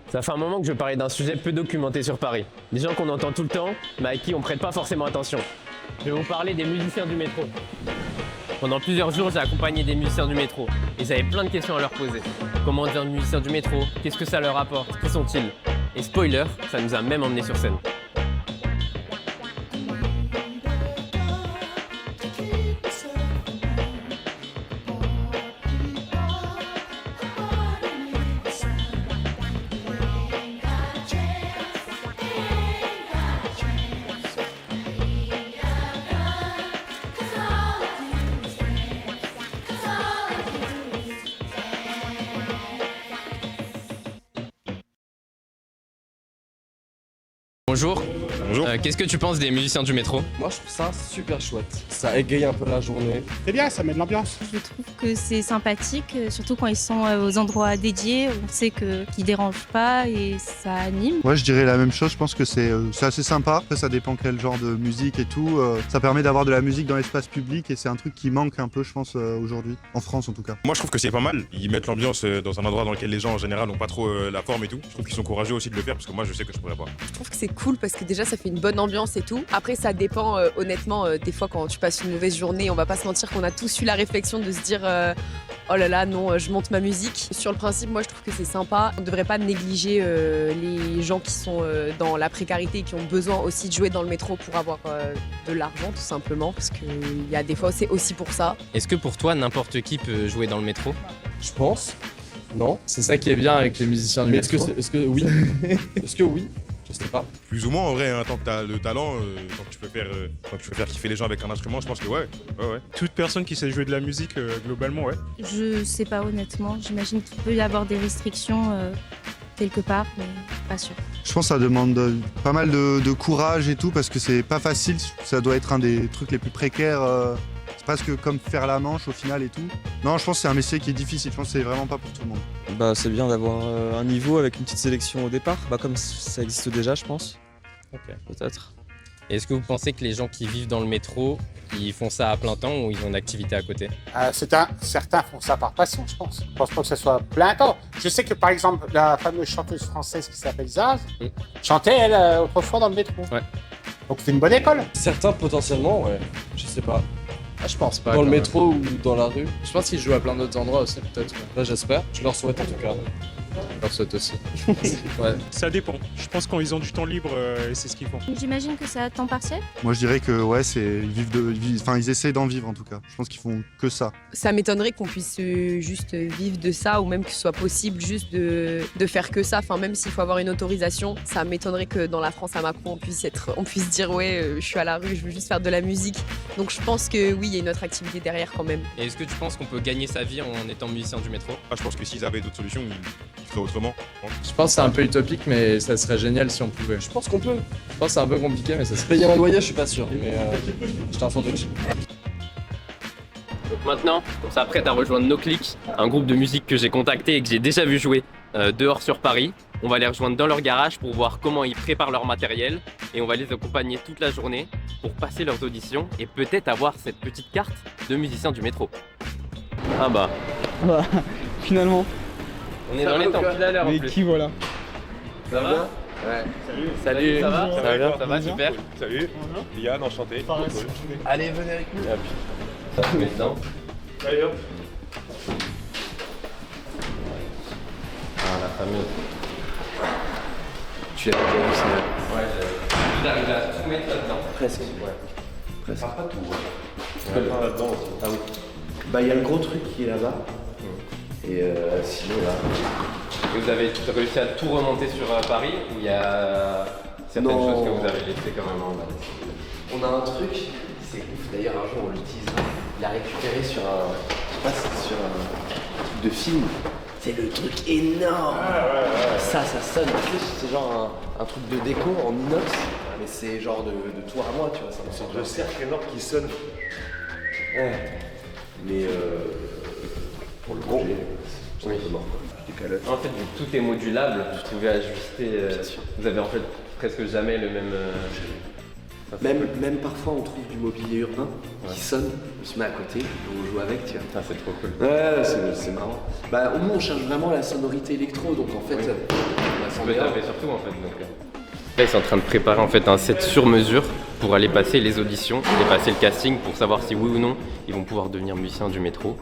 Ça fait un moment que je parlais d'un sujet peu documenté sur Paris. Des gens qu'on entend tout le temps, mais à qui on prête pas forcément attention. Je vais vous parler des musiciens du métro. Pendant plusieurs jours, j'ai accompagné des musiciens du métro et j'avais plein de questions à leur poser. Comment dire musiciens du métro? Qu'est-ce que ça leur apporte? Qui sont-ils? Et spoiler, ça nous a même emmenés sur scène. Bonjour. Bonjour. Qu'est-ce que tu penses des musiciens du métro? Moi je trouve ça super chouette, ça égaye un peu la journée. C'est bien, ça met de l'ambiance. Je trouve que c'est sympathique, surtout quand ils sont aux endroits dédiés. On sait qu'ils dérangent pas et ça anime. Ouais, je dirais la même chose. Je pense que c'est assez sympa. Après, ça dépend quel genre de musique et tout. Ça permet d'avoir de la musique dans l'espace public et c'est un truc qui manque un peu, je pense, aujourd'hui. En France, en tout cas. Moi je trouve que c'est pas mal. Ils mettent l'ambiance dans un endroit dans lequel les gens en général n'ont pas trop la forme et tout. Je trouve qu'ils sont courageux aussi de le faire parce que moi je sais que je pourrais pas. Je trouve que c'est cool parce que déjà ça fait une bonne ambiance et tout. Après ça dépend honnêtement des fois quand tu passes une mauvaise journée, on va pas se mentir qu'on a tous eu la réflexion de se dire oh là là non je monte ma musique. Sur le principe moi je trouve que c'est sympa. On devrait pas négliger les gens qui sont dans la précarité et qui ont besoin aussi de jouer dans le métro pour avoir de l'argent tout simplement parce qu'il y a des fois c'est aussi pour ça. Est-ce que pour toi, n'importe qui peut jouer dans le métro? Je pense. Non. C'est ça qui est bien avec les musiciens du métro. Est-ce que oui Est-ce que oui? Je sais pas. Plus ou moins en vrai, hein, tant que t'as le talent, tant que tu peux faire kiffer les gens avec un instrument, je pense que ouais. Toute personne qui sait jouer de la musique, globalement, ouais. Je sais pas honnêtement, j'imagine qu'il peut y avoir des restrictions quelque part, mais pas sûr. Je pense que ça demande pas mal de courage et tout parce que c'est pas facile. Ça doit être un des trucs les plus précaires. C'est presque comme faire la manche au final et tout. Non, je pense que c'est un métier qui est difficile. Je pense que c'est vraiment pas pour tout le monde. Bah, c'est bien d'avoir un niveau avec une petite sélection au départ, comme ça existe déjà, je pense. Ok. Peut-être. Est-ce que vous pensez que les gens qui vivent dans le métro, ils font ça à plein temps ou ils ont une activité à côté? Certains font ça par passion, je pense. Je pense pas que ce soit plein temps. Je sais que par exemple, la fameuse chanteuse française qui s'appelle Zaz, chantait elle autrefois dans le métro. Ouais. Donc c'est une bonne école. Certains potentiellement, ouais. Je sais pas. Ah, je pense pas. Dans le métro ou dans la rue. Je pense qu'ils jouent à plein d'autres endroits aussi peut-être. Là j'espère. Je leur souhaite en tout cas. Je leur souhaite aussi. Ouais. Ça dépend. Je pense quand ils ont du temps libre, c'est ce qu'ils font. J'imagine que c'est à temps partiel. Moi, je dirais que ouais, ils essaient d'en vivre en tout cas. Je pense qu'ils font que ça. Ça m'étonnerait qu'on puisse juste vivre de ça ou même que ce soit possible juste de faire que ça. Enfin, même s'il faut avoir une autorisation, ça m'étonnerait que dans la France à Macron, on puisse dire ouais, je suis à la rue, je veux juste faire de la musique. Donc je pense que oui, il y a une autre activité derrière quand même. Et est-ce que tu penses qu'on peut gagner sa vie en étant musicien du métro? Ah, je pense que s'ils avaient d'autres solutions, ils feraient autrement. Je pense que c'est un peu utopique mais ça serait génial si on pouvait. Je pense qu'on peut. Je pense que c'est un peu compliqué mais ça serait. Payer un loyer, je suis pas sûr. Mais je t'informe dessus. Donc maintenant, on s'apprête à rejoindre No Click, un groupe de musique que j'ai contacté et que j'ai déjà vu jouer dehors sur Paris. On va les rejoindre dans leur garage pour voir comment ils préparent leur matériel et on va les accompagner toute la journée pour passer leurs auditions et peut-être avoir cette petite carte de musicien du métro. Ah bah, Finalement. on est dans les temps pile à l'heure en Mais plus. qui voilà? Ça va? Ouais. Salut, ça va? Ça va bien? Ça va, super. Salut, Liane, enchanté. Allez, venez avec nous. Ça se met dedans. Allez hop. Ah, la fameuse. Tu l'as déjà vu ça? Ouais, j'arrive à tout mettre là-dedans. Presque. Ouais. Presque. Pas tout. Ouais. Là-dedans aussi. Ah oui. Bah il y a le gros truc qui est là-bas. Et sinon là. Et vous avez réussi à tout remonter sur Paris ou il y a certaines Non. choses que vous avez laissées quand même en bas? On a un truc, c'est ouf, d'ailleurs un jour on l'utilisera. Il a récupéré sur un. Je sais pas si c'est sur un truc de film. C'est le truc énorme. Ça sonne. Tu sais, c'est genre un truc de déco en inox. Mais c'est genre de toi à moi, tu vois. C'est Le cercle énorme qui sonne. Ouais. Mais pour le manger, c'est un peu mort. Des calottes. En fait, vu que tout est modulable, vous pouvez ajuster. Vous avez en fait presque jamais le même. Même parfois on trouve du mobilier urbain qui sonne, on se met à côté et on joue avec, tu vois. Ça, c'est trop cool. Ouais, c'est marrant. Bah, au moins on cherche vraiment la sonorité électro, donc en fait, Tu peux taper sur tout en fait. Donc, là, ils sont en train de préparer en fait un set sur mesure pour aller passer les auditions et passer le casting pour savoir si oui ou non ils vont pouvoir devenir musiciens du métro.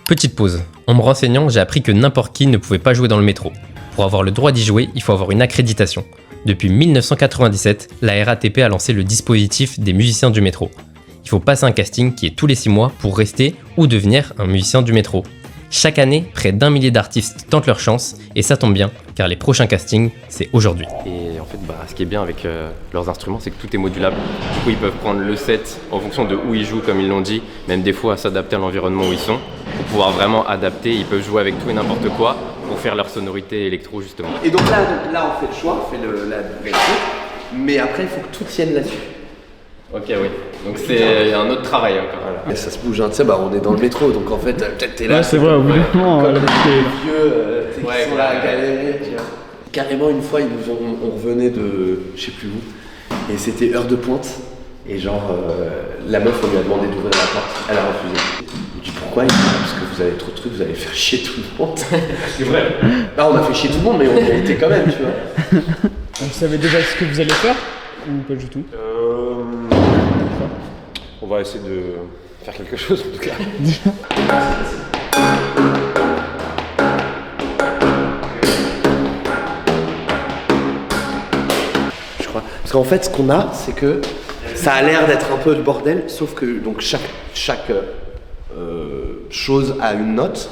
Petite pause. En me renseignant, j'ai appris que n'importe qui ne pouvait pas jouer dans le métro. Pour avoir le droit d'y jouer, il faut avoir une accréditation. Depuis 1997, la RATP a lancé le dispositif des musiciens du métro. Il faut passer un casting qui est tous les 6 mois pour rester ou devenir un musicien du métro. Chaque année, près d'1 millier d'artistes tentent leur chance, et ça tombe bien, car les prochains castings, c'est aujourd'hui. Et en fait, ce qui est bien avec leurs instruments, c'est que tout est modulable. Du coup, ils peuvent prendre le set en fonction de où ils jouent, comme ils l'ont dit, même des fois s'adapter à l'environnement où ils sont, pour pouvoir vraiment adapter. Ils peuvent jouer avec tout et n'importe quoi pour faire leur sonorité électro, justement. Et donc là, on fait le choix, on fait la truc, mais après, il faut que tout tienne là-dessus. Ok, oui. Donc c'est un autre travail encore. Voilà. Et ça se bouge, hein. Tu sais, on est dans le métro, donc en fait, peut-être t'es là. Ouais, c'est vrai, au bout d'un moment, comme les vieux qui sont là à clairement. galérer. Tu vois. Carrément, une fois, on revenait de je sais plus où, et c'était heure de pointe, et genre, la meuf, on lui a demandé d'ouvrir la porte, elle a refusé. On dit pourquoi? Il dit parce que vous avez trop de trucs, vous allez faire chier tout le monde. C'est vrai. Là, on a fait chier tout le monde, mais on y a été quand même, tu vois. Vous savez déjà ce que vous allez faire ou pas du tout? On va essayer de faire quelque chose en tout cas. Je crois. Parce qu'en fait, ce qu'on a, c'est que ça a l'air d'être un peu le bordel, sauf que donc chaque chose a une note.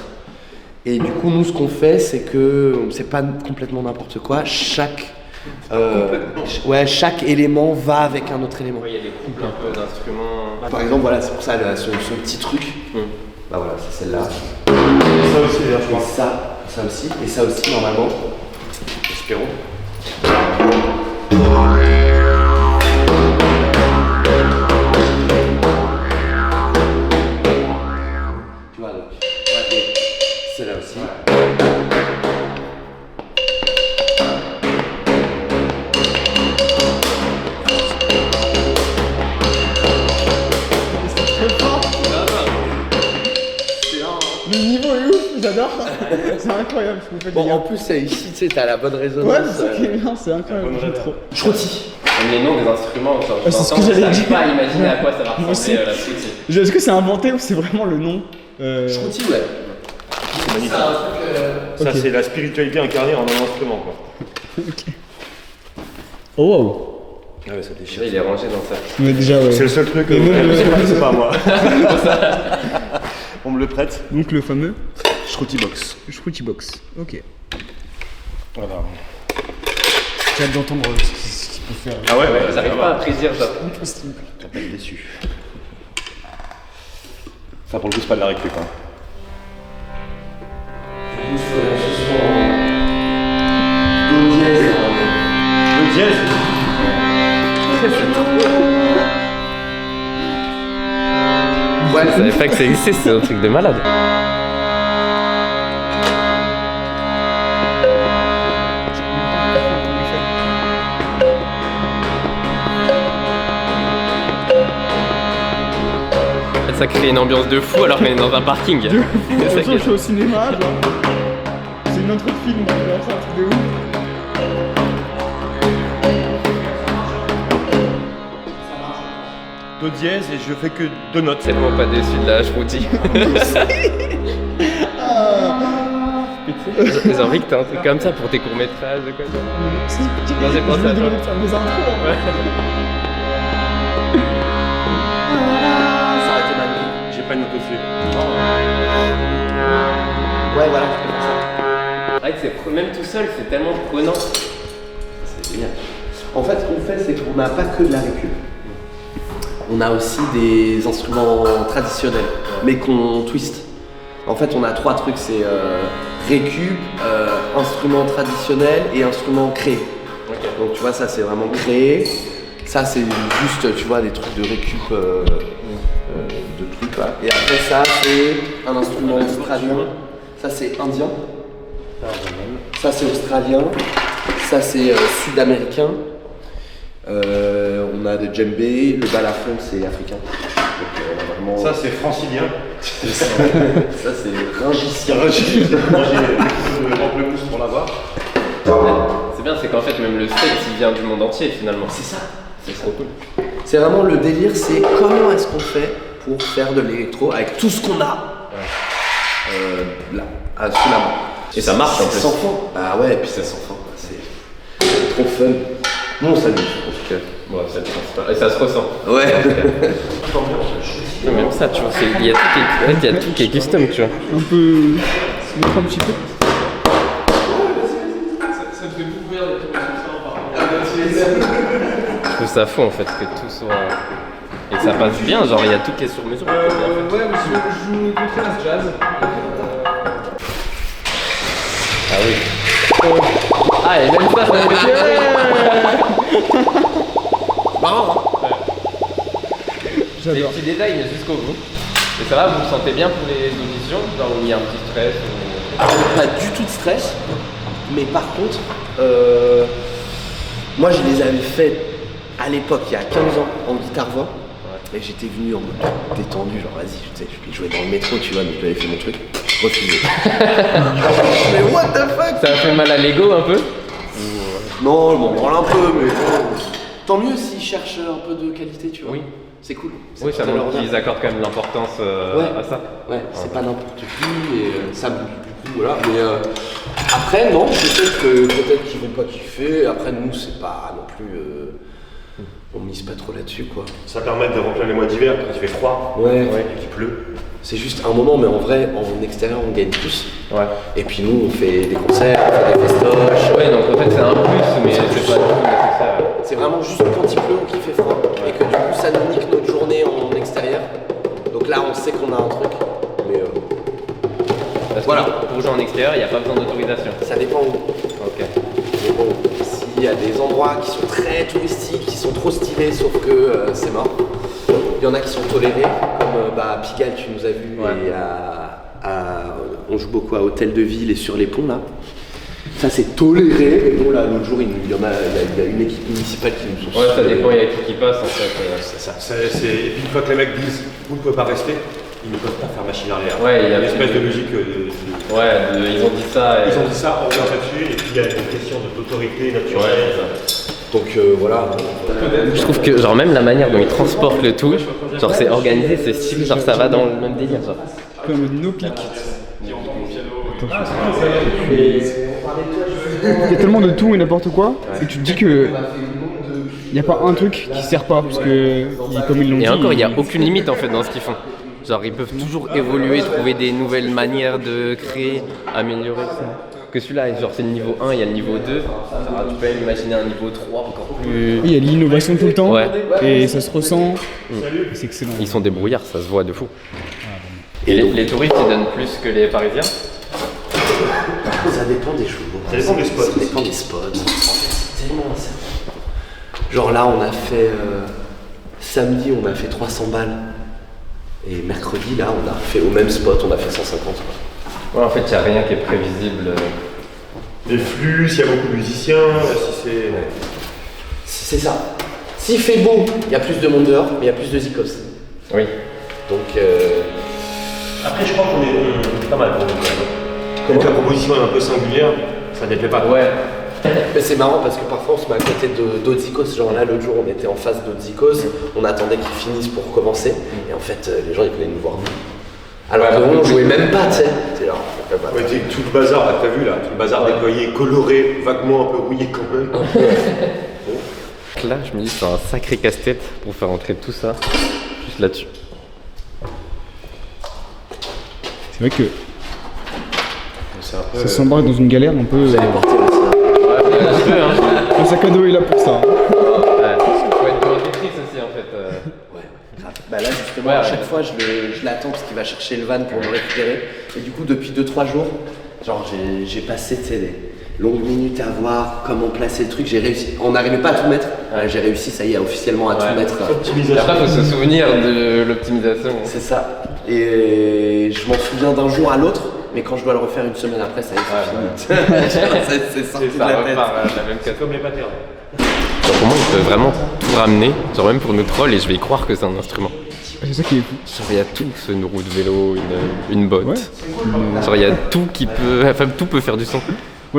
Et du coup, nous, ce qu'on fait, c'est que c'est pas complètement n'importe quoi. Chaque élément va avec un autre élément. Il y a des couples un peu d'instruments. Par exemple, voilà, c'est pour ça elle a son petit truc. Bah voilà, c'est celle-là. Ça aussi, d'ailleurs, je Et pense. ça aussi, et ça aussi normalement. Espérons. Tu vois donc. Ouais, et celle-là aussi. Le niveau est ouf, j'adore. C'est incroyable ce que vous faites. Bon, en plus, ici, tu sais, t'as la bonne résonance. Ouais, c'est ça qui est bien, c'est incroyable. J'aime trop. Shruti. Les noms des instruments, c'est ce que j'allais dire. pas à imaginer à quoi ça va Moi aussi. ressembler la Shruti. Est-ce que c'est inventé ou c'est vraiment le nom Shruti, ouais. C'est magnifique. Ça, Ok. c'est la spiritualité incarnée en un instrument, quoi. Oh wow. Ah ouais, ça déchire. Là, il est rangé dans ça. Mais déjà, ouais. C'est le seul truc que Et même c'est pas moi. On me le prête. Donc le fameux Shruti Box. Shruti Box. Ok. Voilà. J'ai hâte d'entendre ce qu'il peut faire. Ah ouais, ouais, J'arrive pas à prédire ça. t'as pas été déçu. Ça, pour le coup, c'est pas de la récup, hein. Le dièse. Ouais, Je savais pas que ça existait, c'est un truc de malade. Ça crée une ambiance de fou alors qu'on est dans un parking. C'est ça qui Je est- suis au cinéma, genre. C'est une intro de film, genre, c'est un truc de ouf. Do dièse et je fais que 2 notes. Tellement pas déçu de la Shruti. J'ai envie que t'aies un truc comme ça pour tes courts-métrages ou quoi. Non, j'ai pensé à toi. Faire des intros. ça aurait été magnifique. J'ai pas une note dessus. Ouais, voilà, je peux faire ça. C'est vrai que même tout seul, c'est tellement prenant. C'est génial. En fait, ce qu'on fait, c'est qu'on n'a pas que de la récup. On a aussi des instruments traditionnels, mais qu'on twist. En fait, on a 3 trucs, c'est récup, instruments traditionnels et instruments créés. Donc tu vois, ça c'est vraiment créé. Ça c'est juste, tu vois, des trucs de récup de trucs là. Et après ça, c'est un instrument australien. Ça c'est indien. Ça c'est australien. Ça c'est sud-américain. On a des djembés, le balafon c'est africain. Donc, on a vraiment... Ça, c'est francilien. ça c'est ringicien. Moi, j'ai pamplemousse pour l'avoir. bien, c'est qu'en fait, même le skate, il vient du monde entier finalement. C'est ça. C'est trop cool. C'est vraiment le délire, c'est comment est-ce qu'on fait pour faire de l'électro avec tout ce qu'on a là, sous la main. Et ça marche en plus. C'est sans fin. Ah ouais, et puis c'est sans fin. C'est trop fun. Nous, on s'amuse en tout cas. Bon, c'est le principal. Et ça se ressent. Ouais. Même ça, tu vois, il y a tout qui est custom, tu vois. On peut se mettre un petit peu. Je trouve ça fou en fait que tout soit. Et que ça passe bien, genre il y a tout qui est sur mesure. Ouais, mais je joue contraste jazz. Ah oui. Ah, et même ça, ça fait marrant, hein. Les petits détails, mais jusqu'au bout. Et ça va, vous vous sentez bien pour les auditions? Genre où il y a un petit stress ou... Pas du tout de stress, mais par contre, moi je les avais fait à l'époque, il y a 15 ans, en guitare-voix. Et j'étais venu en mode détendu, genre vas-y, tu sais, je vais jouer dans le métro, tu vois, mais j'avais fait mon truc, refusé. Mais what the fuck? Ça a fait mal à l'ego un peu? Non, je m'en branle un peu, mais tant mieux s'ils cherchent un peu de qualité, tu vois. Oui. C'est cool. Oui, ça montre qu'ils accordent quand même l'importance à ça. Ouais, c'est pas n'importe qui, et ça bouge du coup, voilà. Mais après, non, peut-être qu'ils vont pas kiffer. Après, nous, c'est pas non plus. On mise pas trop là-dessus, quoi. Ça permet de remplir les mois d'hiver quand il fait froid et qu'il pleut. C'est juste un moment, mais en vrai, en extérieur, on gagne plus. Ouais. Et puis nous, on fait des concerts, on fait des festoches. Ouais, donc en fait, c'est un plus, mais c'est pas du tout nécessaire. C'est vraiment juste quand il pleut ou qu'il fait froid. Et que du coup, ça nous nique notre journée en extérieur. Donc là, on sait qu'on a un truc. Mais Parce voilà. que pour jouer en extérieur, il n'y a pas besoin d'autorisation. Ça dépend où. Ok. Mais bon, s'il y a des endroits qui sont très touristiques, qui sont trop stylés, sauf que c'est mort. Il y en a qui sont tolérés, comme Pigalle, tu nous as vu, et on joue beaucoup à Hôtel de Ville et sur les ponts là. Ça c'est toléré, mais bon là l'autre jour il y a une équipe municipale qui nous sont. Ouais, ça dépend, il y a qui passe en fait. C'est ça. Et puis une fois que les mecs disent vous ne pouvez pas rester, ils ne peuvent pas faire machine arrière. Ouais, il y a une espèce de logique. Ils ont dit ça. Ils ont dit ça, on revient là-dessus, et puis il y a une question d'autorité naturelle. Donc voilà. Je trouve que genre même la manière dont ils transportent le tout, genre c'est organisé, c'est stylé, genre ça va dans le même délire. Genre. Comme no pic. Il y a tellement de tout et n'importe quoi que tu te dis que il n'y a pas un truc qui sert pas parce que comme ils l'ont dit. Et encore, il n'y a aucune limite en fait dans ce qu'ils font. Genre ils peuvent toujours évoluer, trouver des nouvelles manières de créer, améliorer ça. Que celui-là, genre c'est le niveau 1, il y a le niveau 2. Alors, tu peux même imaginer un niveau 3 encore plus. Oui, il y a de l'innovation tout le temps et ça se ressent. C'est excellent. Ils sont débrouillards, ça se voit de fou. Et les touristes ils donnent plus que les Parisiens? Ça dépend des jours. Ça dépend des spots. Ça dépend des spots. C'est tellement incertain. Genre là, on a fait samedi, on a fait 300 balles. Et mercredi, là, on a fait au même spot, on a fait 150. Ouais, en fait, il n'y a rien qui est prévisible. Les flux, s'il y a beaucoup de musiciens, si c'est. C'est ça. S'il fait beau, il y a plus de monde dehors, mais il y a plus de zikos. Oui. Donc. Après, je crois qu'on est pas mal pour nous quand même. Comme la proposition est un peu singulière, ça ne déplaît pas. Ouais. Mais c'est marrant parce que parfois on se met à côté d'autres zikos. Genre là, l'autre jour, on était en face d'autres zikos, on attendait qu'ils finissent pour commencer, et en fait, les gens ils venaient nous voir. Alors que nous, on jouait même pas, tu sais. C'est genre, ouais, tout le bazar, là, t'as vu là, tout le bazar déployé, coloré, vaguement un peu rouillé quand même. Là, je me dis, c'est un sacré casse-tête pour faire entrer tout ça, juste là-dessus. C'est vrai que ça s'embarque dans une galère un peu. Vous allez porter aussi. Le sac à dos est là pour ça. Ouais, faut être protectrice aussi en fait. Ouais, grave. Bah là justement, à chaque fois je l'attends parce qu'il va chercher le van pour me récupérer. Et du coup, depuis 2-3 jours, genre j'ai passé des longues minutes à voir comment placer le truc. J'ai réussi. On n'arrivait pas à tout mettre. J'ai réussi, ça y est, officiellement à tout mettre. Et après, faut se souvenir de l'optimisation. C'est ça. Et je m'en souviens d'un jour à l'autre. Mais quand je dois le refaire une semaine après, ça y est, c'est fini. C'est sorti de la tête. La même casse. Comme les patterns. Genre pour moi, il peut vraiment tout ramener, genre même pour nos trolls, et je vais y croire que c'est un instrument. C'est ça qui est fou. Genre il y a tout, une roue de vélo, une botte. Genre il y a tout qui peut, enfin tout peut faire du son.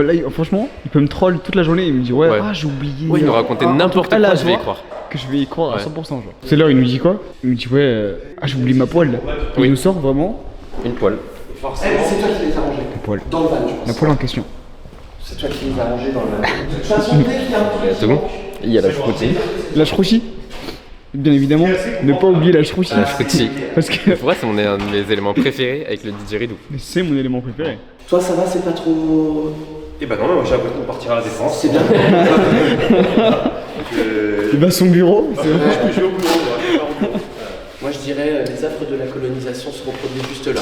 Voilà, franchement, il peut me troll toute la journée. Il me dit ouais, Ouais. ah j'ai oublié. Oui, il nous racontait n'importe là, quoi, je je vais y vois croire. que je vais y croire à Ouais. 100%. Genre. C'est l'heure, il me dit quoi? Il me dit ouais, ah j'ai oublié ma poêle. Là. Oui. Il nous sort vraiment Une poêle. C'est toi qui les as rangés. la poêle. Dans le van, je pense. La poêle en question. C'est toi qui les as rangés dans le van. De toute façon, dès qu'il y a un truc. C'est bon. Il y a la choucroutille. La shrouchi. Bien évidemment, ne pas oublier la shrouchi. La choucroutille. Parce que Pour moi, c'est un de mes éléments préférés avec le DJ Ridou. c'est mon élément préféré. Toi, ça va, c'est pas trop. Et bah non, j'ai l'impression de partir à la défense. C'est bien. Il va à son bureau. c'est vrai. Je vais au boulot, Moi, je dirais les affres de la colonisation se reproduisent juste là.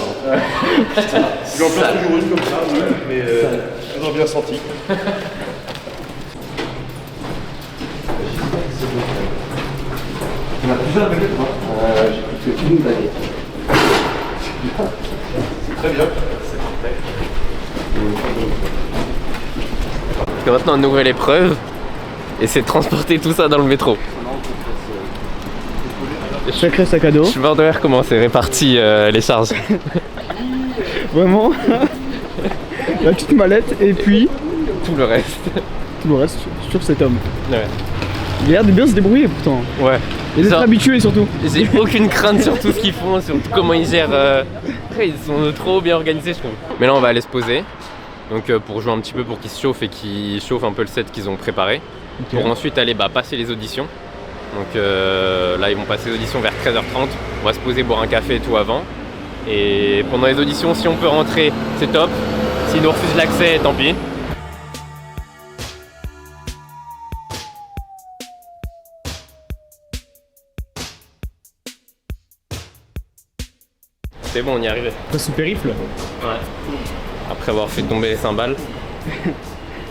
J'en place toujours une comme ça, mais j'en ai bien senti. On a plusieurs baguettes, moi. J'ai plus qu'une baguette. Très bien. Parce que maintenant, nouvelle épreuve, et c'est de transporter tout ça dans le métro. Sacré sac à dos. Je suis mort de rire comment c'est réparti les charges. Vraiment. La petite mallette et puis Tout le reste. tout le reste sur cet homme. Ouais. Il a l'air de bien se débrouiller pourtant. Ouais. Et d'être Ça- habitué surtout. J'ai aucune crainte sur tout ce qu'ils font, sur comment ils gèrent. Après, ils sont trop bien organisés, je trouve. Mais là, on va aller se poser. Donc, pour jouer un petit peu, pour qu'ils se chauffent et qu'ils chauffent un peu le set qu'ils ont préparé. Ok. Pour ensuite aller passer les auditions. Donc là, ils vont passer les auditions vers 13h30. On va se poser, boire un café et tout avant. Et pendant les auditions, si on peut rentrer, c'est top. S'ils nous refusent l'accès, tant pis. C'est bon, on y est arrivé. Après ce périple. Ouais. Après avoir fait tomber les cymbales.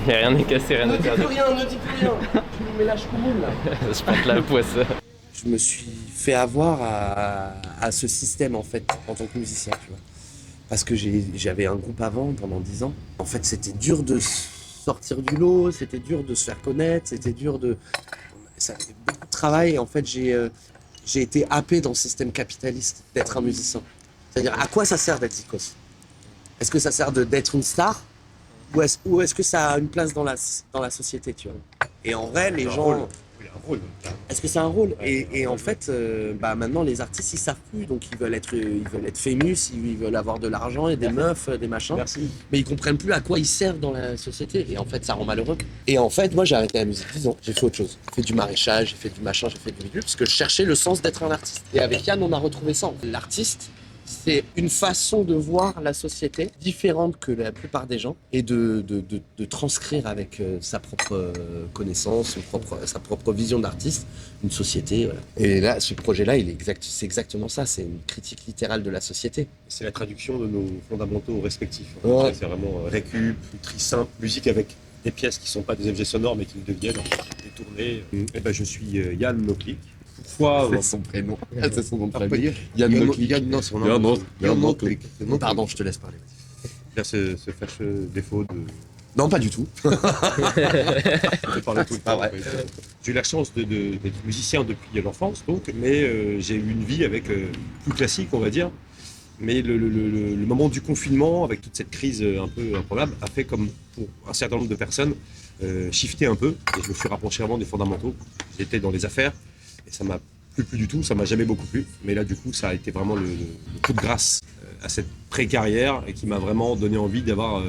Et rien n'est cassé, rien n'est perdu. Ne dis plus rien. Tu nous mets la choumoule là. Je porte la poisse. Je me suis fait avoir à ce système en fait en tant que musicien, tu vois. Parce que j'avais un groupe avant pendant 10 ans. En fait, c'était dur de sortir du lot, c'était dur de se faire connaître, c'était dur de. Ça fait beaucoup de travail et en fait, j'ai été happé dans le système capitaliste d'être un musicien. C'est-à-dire, à quoi ça sert d'être Zikos? Est-ce que ça sert d'être une star? Ou est-ce que ça a une place dans la société, tu vois? Et en vrai, les gens. Il y a un rôle. Est-ce que c'est un rôle? Et en fait, maintenant les artistes ils savent plus, donc ils veulent être famous, ils veulent avoir de l'argent et des meufs, des machins. Merci. Mais ils comprennent plus à quoi ils servent dans la société. Et en fait, ça rend malheureux. Et en fait, moi j'ai arrêté la musique 10 ans. J'ai fait autre chose. J'ai fait du maraîchage, j'ai fait du machin, j'ai fait du bidule, parce que je cherchais le sens d'être un artiste. Et avec Yann, on a retrouvé ça. L'artiste, c'est une façon de voir la société différente que la plupart des gens et de transcrire avec sa propre connaissance, sa propre vision d'artiste, une société. Voilà. Et là, ce projet-là, c'est exactement ça. C'est une critique littérale de la société. C'est la traduction de nos fondamentaux respectifs. Ouais. C'est vraiment récup, tri simple, musique avec des pièces qui ne sont pas des objets sonores mais qui le deviennent, détournées. Et ben, je suis Yann Noklik. Pourquoi C'est son prénom. C'est son nom de on peut famille. dire Yann, non, son nom. Yann Noklik. Pardon, je te laisse parler. Il a ce fâcheux défaut de Non, pas du tout. parler tout le temps. vrai. J'ai eu la chance d'être musicien depuis l'enfance, donc, mais j'ai eu une vie avec plus classique, on va dire. Mais le moment du confinement, avec toute cette crise un peu improbable, a fait comme pour un certain nombre de personnes, shifter un peu. Et je me suis rapproché vraiment des fondamentaux. J'étais dans les affaires et ça m'a plus du tout, ça m'a jamais beaucoup plu. Mais là, du coup, ça a été vraiment le coup de grâce à cette pré-carrière et qui m'a vraiment donné envie d'avoir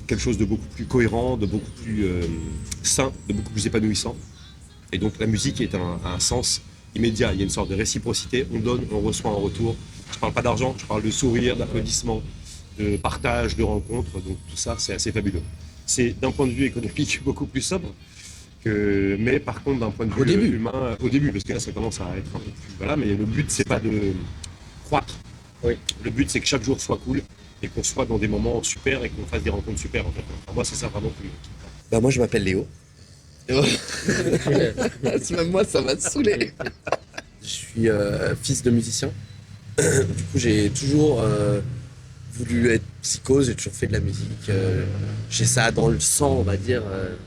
quelque chose de beaucoup plus cohérent, de beaucoup plus sain, de beaucoup plus épanouissant. Et donc la musique est un sens immédiat, il y a une sorte de réciprocité, on donne, on reçoit en retour. Je parle pas d'argent, je parle de sourire, d'applaudissements, de partage, de rencontres, donc tout ça c'est assez fabuleux. C'est d'un point de vue économique beaucoup plus sobre, mais par contre d'un point de vue humain, au début, parce que là ça commence à être un peu plus... Voilà, mais le but c'est pas de croître, Oui. Le but c'est que chaque jour soit cool et qu'on soit dans des moments super et qu'on fasse des rencontres super en fait. Enfin, moi c'est ça vraiment qui me... Bah moi je m'appelle Léo. Même moi ça m'a saoulé. Je suis fils de musicien. Du coup j'ai toujours voulu être psychose, j'ai toujours fait de la musique. J'ai ça dans le sang on va dire.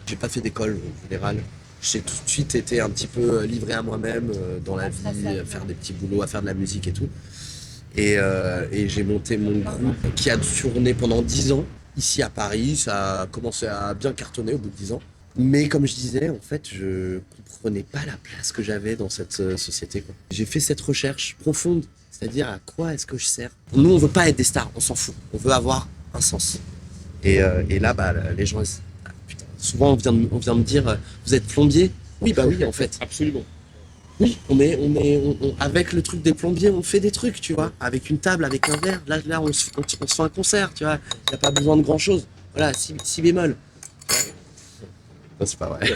J'ai pas fait d'école en général. J'ai tout de suite été un petit peu livré à moi-même dans la vie, à faire des petits boulots, à faire de la musique et tout. Et j'ai monté mon groupe qui a tourné pendant 10 ans. Ici à Paris, ça a commencé à bien cartonner au bout de 10 ans. Mais comme je disais, en fait, je comprenais pas la place que j'avais dans cette société, quoi. J'ai fait cette recherche profonde, c'est-à-dire à quoi est-ce que je sers. Nous, on veut pas être des stars, on s'en fout. On veut avoir un sens. Et là, bah, les gens, putain, souvent on vient me dire, vous êtes plombier? Oui, bah oui, en fait. Absolument. Oui, avec le truc des plombiers, on fait des trucs, tu vois, avec une table, avec un verre. Là, on se fait un concert, tu vois. Il n'y a pas besoin de grand chose. Voilà, si bémol. Non, c'est pas vrai.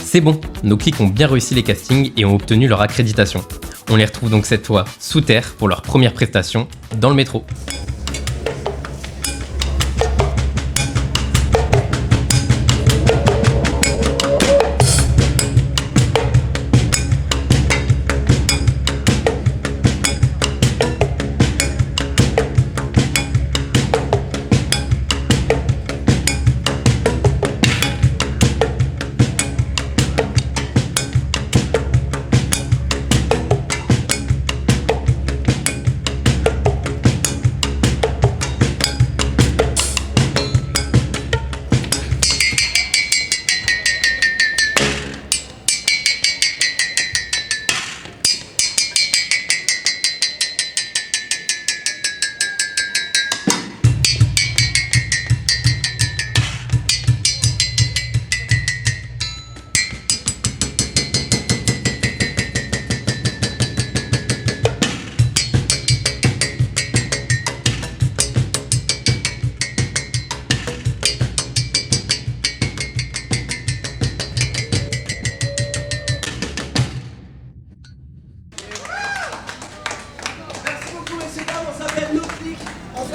C'est bon, nos clics ont bien réussi les castings et ont obtenu leur accréditation. On les retrouve donc cette fois sous terre pour leur première prestation dans le métro.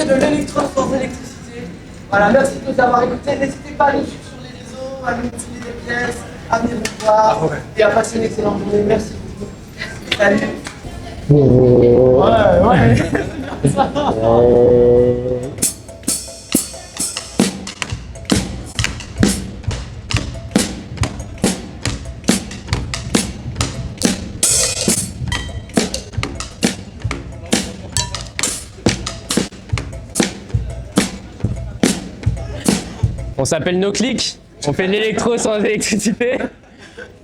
De l'électro sans électricité. Voilà, merci de nous avoir écoutés. N'hésitez pas à nous suivre sur les réseaux, à nous filer des pièces, à venir nous voir et à passer une excellente journée. Merci beaucoup. Salut. On s'appelle No Click, on fait de l'électro sans électricité.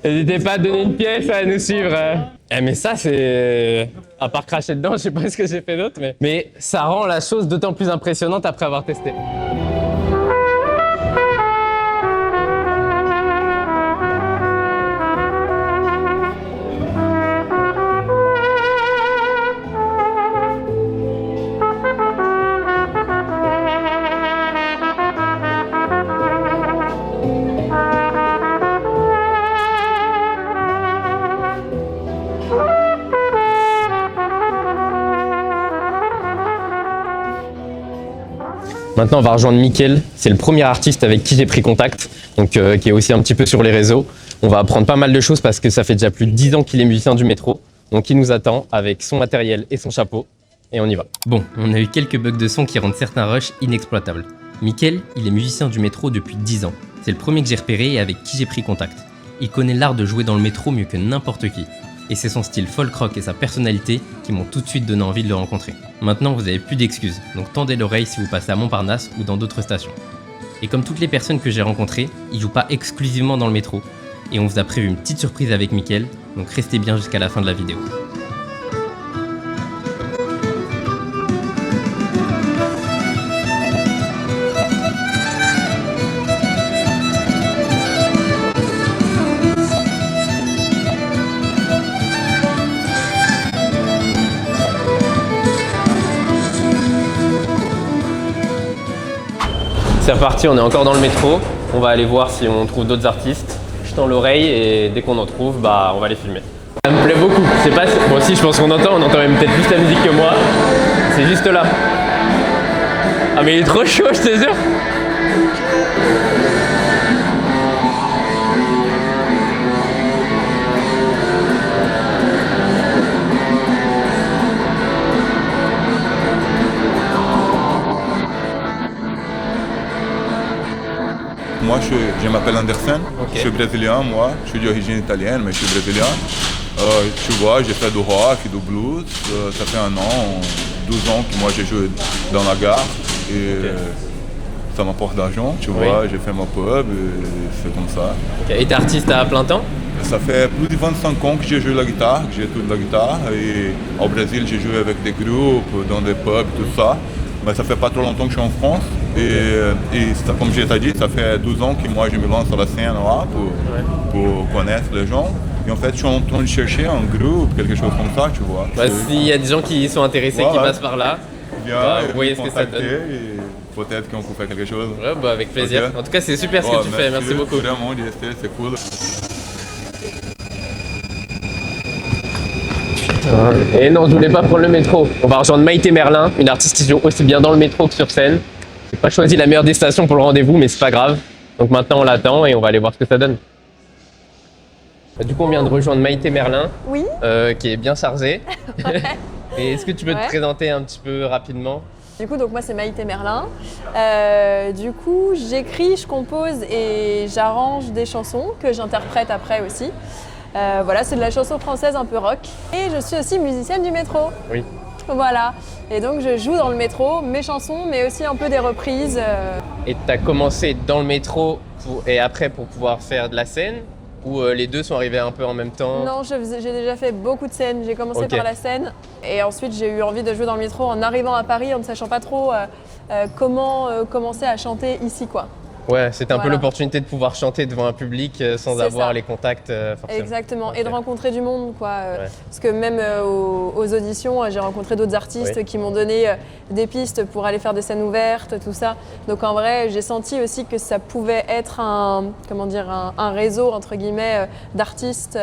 N'hésitez pas à donner une pièce, à nous suivre. Mais ça, c'est... À part cracher dedans, je sais pas ce que j'ai fait d'autre, mais ça rend la chose d'autant plus impressionnante après avoir testé. Maintenant, on va rejoindre Mickaël. C'est le premier artiste avec qui j'ai pris contact, donc qui est aussi un petit peu sur les réseaux. On va apprendre pas mal de choses parce que ça fait déjà plus de 10 ans qu'il est musicien du métro. Donc il nous attend avec son matériel et son chapeau. Et on y va. Bon, on a eu quelques bugs de son qui rendent certains rushs inexploitables. Mickaël, il est musicien du métro depuis 10 ans. C'est le premier que j'ai repéré et avec qui j'ai pris contact. Il connaît l'art de jouer dans le métro mieux que n'importe qui. Et c'est son style folk rock et sa personnalité qui m'ont tout de suite donné envie de le rencontrer. Maintenant, vous n'avez plus d'excuses, donc tendez l'oreille si vous passez à Montparnasse ou dans d'autres stations. Et comme toutes les personnes que j'ai rencontrées, il joue pas exclusivement dans le métro. Et on vous a prévu une petite surprise avec Mickaël, donc restez bien jusqu'à la fin de la vidéo. C'est reparti, on est encore dans le métro. On va aller voir si on trouve d'autres artistes. Je tends l'oreille et dès qu'on en trouve, bah on va les filmer. Ça me plaît beaucoup. Je sais pas si... Moi aussi je pense qu'on entend même peut-être plus la musique que moi. C'est juste là. Ah mais il est trop chaud, je te jure. Moi, Je m'appelle Anderson, je suis brésilien, moi. Je suis d'origine italienne, mais je suis brésilien. Tu vois, j'ai fait du rock, du blues. Ça fait 1 an, 12 ans que moi je joue dans la gare. Et ça m'apporte d'argent, tu vois. J'ai fait ma pub et c'est comme ça. Et t'es artiste à plein temps? Ça fait plus de 25 ans que je joue la guitare, que j'étudie la guitare. Et au Brésil, j'ai joué avec des groupes, dans des pubs, tout ça. Mais ça fait pas trop longtemps que je suis en France. Et ça, comme je t'ai dit, ça fait 12 ans que moi je me lance sur la scène là pour connaître les gens. Et en fait, je suis en train de chercher un groupe, quelque chose comme ça, tu vois. Bah, s'il y a des gens qui sont intéressés, qui passent par là, vous voyez ce que ça donne. Et peut-être qu'on peut faire quelque chose. Ouais, bah, avec plaisir. Okay. En tout cas, c'est super ce que tu fais, merci beaucoup. Vraiment, d'y rester, c'est cool. Et non, je voulais pas prendre le métro. On va rejoindre Maïté Merlin, une artiste qui joue aussi bien dans le métro que sur scène. J'ai pas choisi la meilleure des stations pour le rendez-vous, mais c'est pas grave. Donc maintenant on l'attend et on va aller voir ce que ça donne. Du coup, on vient de rejoindre Maïté Merlin, qui est bien chargée. Et est-ce que tu peux te présenter un petit peu rapidement? Du coup, donc moi c'est Maïté Merlin. Du coup, j'écris, je compose et j'arrange des chansons que j'interprète après aussi. Voilà, c'est de la chanson française un peu rock. Et je suis aussi musicienne du métro. Oui. Voilà. Et donc je joue dans le métro, mes chansons, mais aussi un peu des reprises. Et tu as commencé dans le métro et après pour pouvoir faire de la scène? Ou les deux sont arrivés un peu en même temps? Non, j'ai déjà fait beaucoup de scènes. J'ai commencé par la scène et ensuite j'ai eu envie de jouer dans le métro en arrivant à Paris en ne sachant pas trop comment commencer à chanter ici, quoi. Ouais, c'était un peu l'opportunité de pouvoir chanter devant un public sans avoir les contacts forcément. Exactement, et de rencontrer du monde, quoi. Parce que même aux auditions, j'ai rencontré d'autres artistes qui m'ont donné des pistes pour aller faire des scènes ouvertes, tout ça. Donc en vrai, j'ai senti aussi que ça pouvait être un réseau, entre guillemets, d'artistes.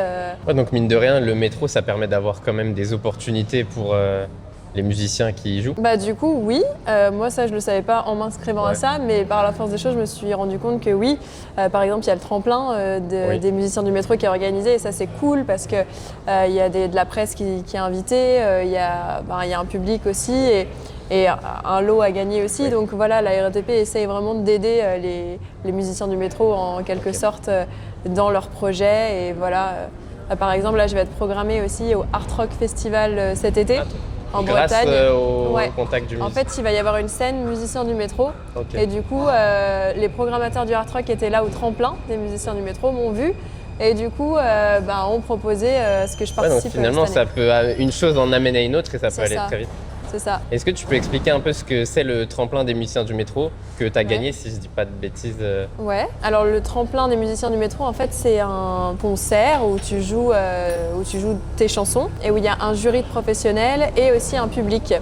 Ouais, donc mine de rien, le métro, ça permet d'avoir quand même des opportunités pour les musiciens qui y jouent? Bah du coup oui, moi ça je le savais pas en m'inscrivant à ça, mais par la force des choses je me suis rendu compte que oui. Par exemple il y a le tremplin des musiciens du métro qui est organisé et ça c'est cool parce que il y a de la presse qui est invitée, il y a un public aussi et un lot à gagner aussi. Donc voilà, la RATP essaye vraiment d'aider les musiciens du métro en quelque sorte dans leurs projets et voilà. Par exemple là je vais être programmée aussi au Art Rock Festival cet été. En Bretagne. Au contact du musicien. En fait, il va y avoir une scène musiciens du métro. Et du coup, les programmateurs du Art Rock étaient là au tremplin des musiciens du métro, m'ont vu. Et du coup, ont proposé ce que je participe. Donc finalement, ça peut, une chose en amène à une autre et ça peut aller très vite. C'est ça. Est-ce que tu peux expliquer un peu ce que c'est le tremplin des musiciens du métro que tu as gagné, si je dis pas de bêtises? Ouais, alors le tremplin des musiciens du métro, en fait, c'est un concert où tu joues tes chansons et où il y a un jury de professionnels et aussi un public.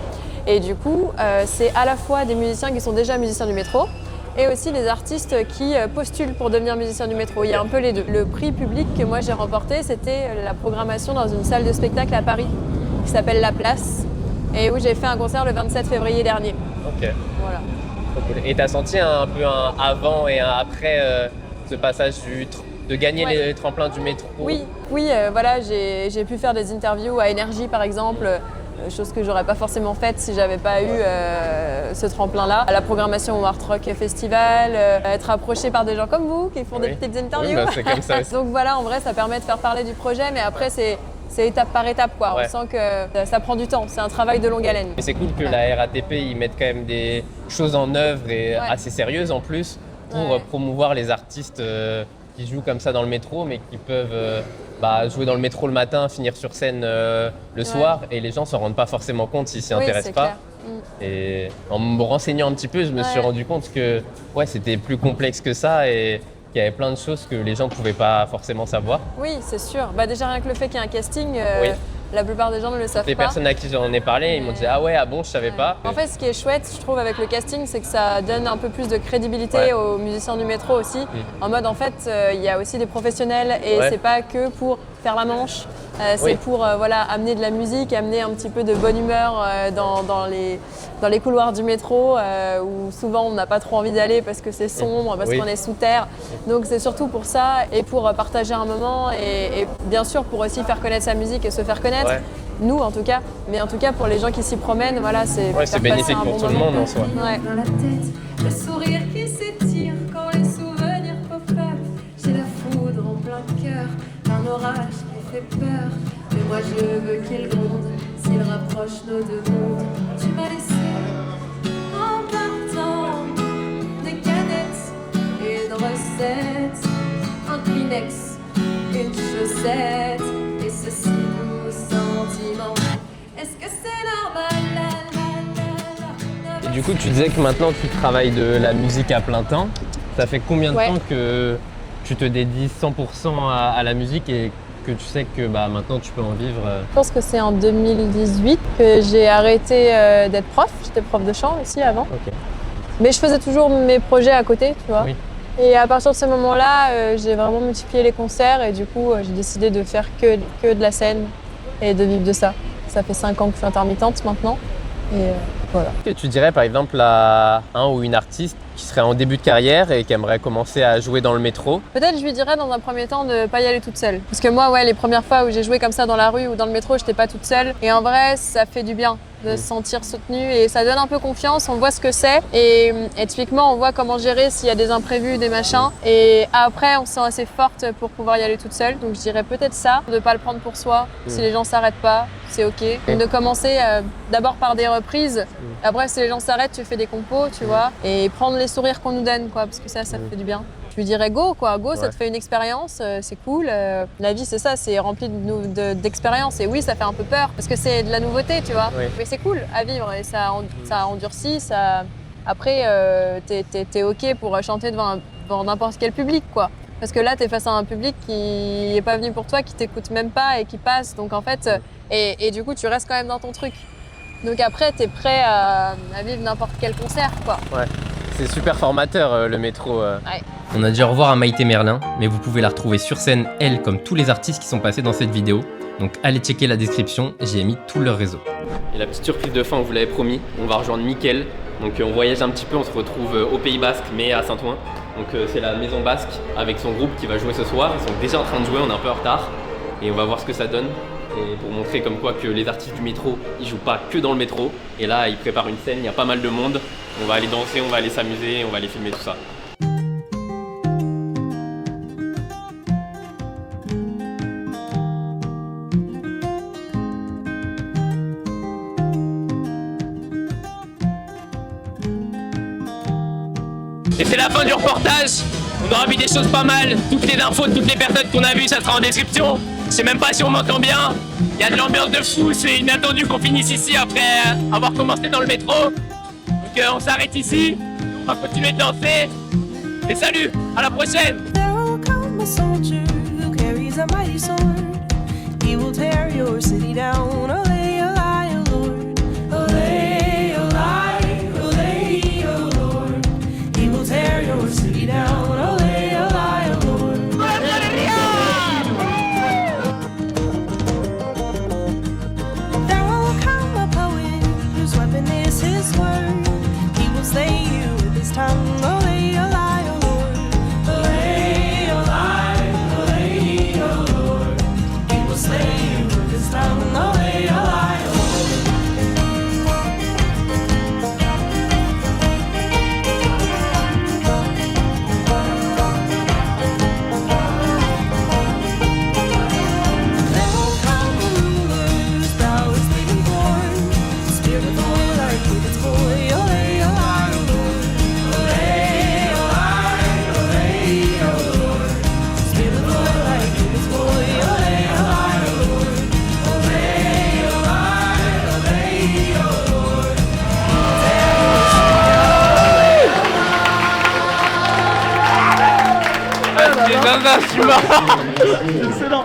Et du coup, c'est à la fois des musiciens qui sont déjà musiciens du métro et aussi des artistes qui postulent pour devenir musiciens du métro. Il y a un peu les deux. Le prix public que moi j'ai remporté, c'était la programmation dans une salle de spectacle à Paris qui s'appelle La Place. Et où j'ai fait un concert le 27 février dernier. Ok. Voilà. Et t'as senti un peu un avant et un après ce passage de gagner les tremplins du métro? Oui, voilà, j'ai pu faire des interviews à Énergie par exemple, chose que j'aurais pas forcément faite si j'avais pas eu ce tremplin-là. La programmation au Art Rock Festival, être approché par des gens comme vous qui font des petites interviews. Oui, c'est comme ça aussi. Donc voilà, en vrai, ça permet de faire parler du projet, mais après c'est étape par étape, quoi. On sent que ça prend du temps, c'est un travail de longue haleine. Mais c'est cool que la RATP ils mettent quand même des choses en œuvre et assez sérieuses en plus pour promouvoir les artistes qui jouent comme ça dans le métro mais qui peuvent jouer dans le métro le matin, finir sur scène le soir et les gens s'en rendent pas forcément compte s'ils s'y intéressent pas. Et en me renseignant un petit peu, je me suis rendu compte que c'était plus complexe que ça et il y avait plein de choses que les gens ne pouvaient pas forcément savoir. Oui, c'est sûr. Déjà rien que le fait qu'il y ait un casting, la plupart des gens ne le savent pas. Les personnes à qui j'en ai parlé, ils m'ont dit « Ah ouais, ah bon, je savais pas ». En fait, ce qui est chouette, je trouve, avec le casting, c'est que ça donne un peu plus de crédibilité aux musiciens du métro aussi. En mode, en fait, il y a aussi des professionnels et c'est pas que pour faire la manche. C'est pour amener de la musique, amener un petit peu de bonne humeur dans les couloirs du métro où souvent on n'a pas trop envie d'aller parce que c'est sombre, parce qu'on est sous terre. Donc c'est surtout pour ça et pour partager un moment et bien sûr pour aussi faire connaître sa musique et se faire connaître. Nous en tout cas, mais en tout cas pour les gens qui s'y promènent, c'est bénéfique pour tout le monde en soi. Dans la tête, le sourire qui s'étire quand les souvenirs peuvent faire orage qui fait peur. Mais moi je veux qu'il gronde, s'il rapproche nos deux mondes. Tu m'as laissé en partant des canettes et de recettes, un Kleenex, une chaussette et ce si doux sentiment. Est-ce que c'est normal? Et du coup, tu disais que maintenant tu travailles de la musique à plein temps. Ça fait combien de temps que tu te dédies 100% à la musique et que tu sais que maintenant tu peux en vivre? Je pense que c'est en 2018 que j'ai arrêté d'être prof. J'étais prof de chant aussi avant. Okay. Mais je faisais toujours mes projets à côté, tu vois. Oui. Et à partir de ce moment-là, j'ai vraiment multiplié les concerts et du coup, j'ai décidé de faire que de la scène et de vivre de ça. Ça fait 5 ans que je suis intermittente maintenant. Et voilà. Qu'est-ce que tu dirais par exemple à un ou une artiste qui serait en début de carrière et qui aimerait commencer à jouer dans le métro? Peut-être je lui dirais dans un premier temps de ne pas y aller toute seule. Parce que moi, les premières fois où j'ai joué comme ça dans la rue ou dans le métro, j'étais pas toute seule. Et en vrai, ça fait du bien de se sentir soutenue et ça donne un peu confiance, on voit ce que c'est et typiquement on voit comment gérer s'il y a des imprévus, des machins et après on se sent assez forte pour pouvoir y aller toute seule. Donc je dirais peut-être ça, de pas le prendre pour soi, si les gens s'arrêtent pas, c'est ok. De commencer d'abord par des reprises, après si les gens s'arrêtent, tu fais des compos, tu vois, et prendre les sourires qu'on nous donne quoi, parce que ça fait du bien. Je lui dirais go quoi, go, ça te fait une expérience, c'est cool. La vie c'est ça, c'est rempli d'expériences et oui ça fait un peu peur parce que c'est de la nouveauté tu vois, mais c'est cool à vivre et ça endurcit, ça... Après t'es ok pour chanter devant n'importe quel public quoi. Parce que là t'es face à un public qui est pas venu pour toi, qui t'écoute même pas et qui passe, donc en fait, et du coup tu restes quand même dans ton truc. Donc après t'es prêt à vivre n'importe quel concert quoi. Ouais. C'est super formateur le métro. Ouais. On a dit au revoir à Maïté Merlin, mais vous pouvez la retrouver sur scène, elle, comme tous les artistes qui sont passés dans cette vidéo. Donc allez checker la description, j'y ai mis tout leur réseau. Et la petite surprise de fin, on vous l'avait promis, on va rejoindre Mickaël. Donc on voyage un petit peu, on se retrouve au Pays Basque, mais à Saint-Ouen. Donc c'est la Maison Basque avec son groupe qui va jouer ce soir. Ils sont déjà en train de jouer, on est un peu en retard. Et on va voir ce que ça donne. Et pour montrer comme quoi que les artistes du métro, ils jouent pas que dans le métro. Et là, ils préparent une scène, il y a pas mal de monde. On va aller danser, on va aller s'amuser, on va aller filmer tout ça. Et c'est la fin du reportage. On aura vu des choses pas mal. Toutes les infos de toutes les personnes qu'on a vues, ça sera en description. Je sais même pas si on m'entend bien. Il y a de l'ambiance de fou. C'est inattendu qu'on finisse ici après avoir commencé dans le métro. Donc on s'arrête ici. On va continuer de danser. Et salut, à la prochaine. C'est marrant. Excellent.